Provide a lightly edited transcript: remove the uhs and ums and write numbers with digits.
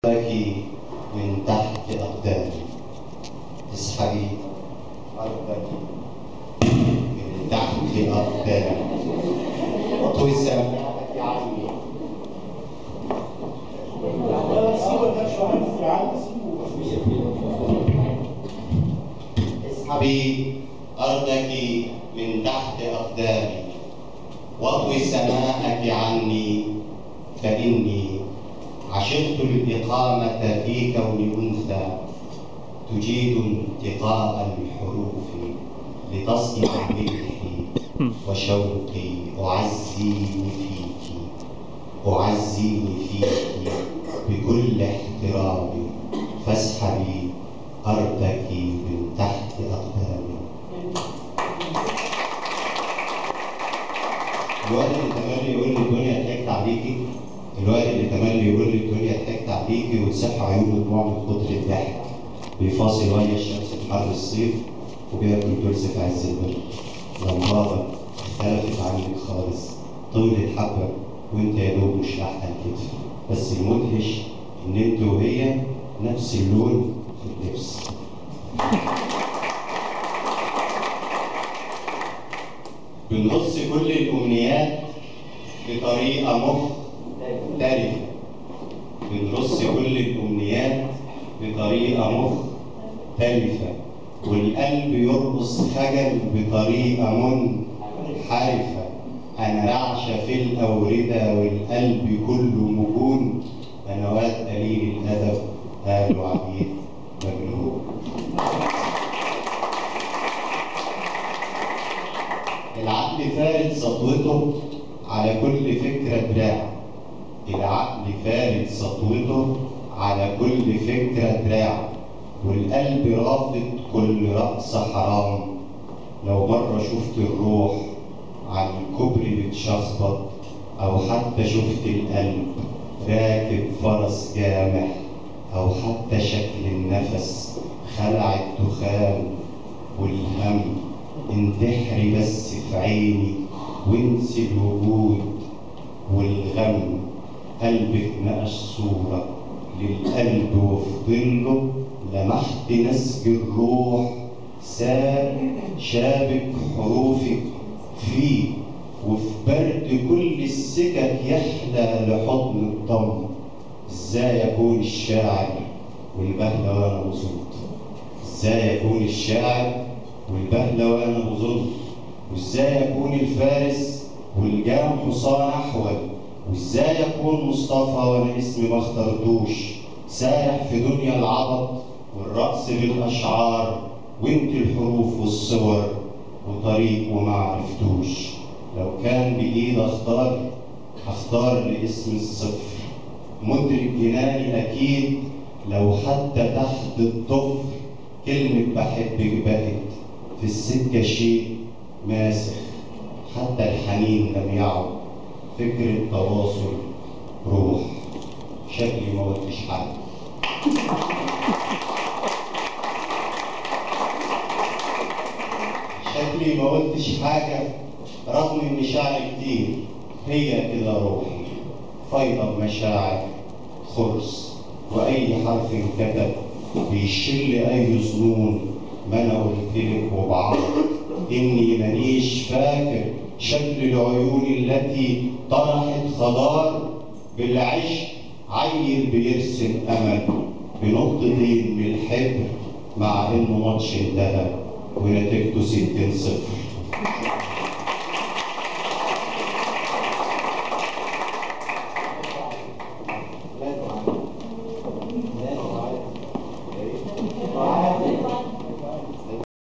لك من تحت أقدامي، اسحبي أرضك من تحت أقدامي، واطوي سماءك عني. اسحبي أرضك من تحت أقدامي، واطوي سماءك عني، فإني عشقت الإقامة في كون أنثى تجيد انتقاء الحروف لتصنع ملحي وشوقي. أعزيني فيك بكل احترامي، فاسحبي أرضك من تحت أقدامي. الواد اللي تملي يقول لي الدنيا ضحكت عليكي، الواد اللي تملي يقول لي الدنيا ضحكت عليكي وتسح عيونه دموع من كتر الضحك، بيفاصل ويا الشمس في حر الصيف وبياكل دولس في عز البرد. لمبادة اختلفت عنك خالص، طولت حبة وانت يا دوب مش لاحقة الكتف، بس المدهش ان انت وهي نفس اللون في اللبس. بنرص كل الأمنيات بطريقة مختلفة، بنرص كل الأمنيات بطريقة مختلفة، والقلب يرقص خجل بطريقة منحرفة. أنا رعشة في الأوردة والقلب كله مجون، أنا واد قليل الأدب قالوا عبيد مجنون. العقل فارد سطوته على كل فكرة دراع، العقل فارد سطوته على كل فكرة دراع، والقلب رافض كل رقص حرام. لو مرة شفت الروح على الكوبري بتشخبط، أو حتى شفت القلب راكب فرس جامح، أو حتى شكل النفس خلع الدخان والهم، انتحري بس في عيني وانسي الوجود والغم. قلبك نقش صورة للقلب وفضله، لمحت نسج الروح شابك حروفك فيه، وفي برد كل السكك يحلى لحضن الضم. ازاي اكون الشاعر والبهلة وانا بظن؟ ازاي اكون الشاعر والبهلة وانا بظن؟ وازاي اكون الفارس والجام حصان احول؟ وازاي اكون مصطفى وانا اسمي ما اخترتوش؟ سارح في دنيا العبط والرقص بالاشعار، وانت الحروف والصور وطريق وما عرفتوش. لو كان بايد اختار لاسم الصفر، مدرك جناني اكيد لو حتى تحت الضفر. كلمة بحبك بقت في السكة شيء ماسخ، حتى الحنين لم يعد فكرة تواصل روح. شكلي ما قلتش حاجة. شكلي ما قلتش حاجة رغم إن شعري كتير. هي كده روحي فايضة بمشاعر خرس، وأي حرف انكتب بيشل أي ظنون. ما أنا قلتلك وبعض إني مانيش فاكر شكل العيون التي طرحت خضار بالعشق. عيل بيرسم أمل بنقطتين من الحبر، مع إنه ماتش انتهى ونتيجته 60-0.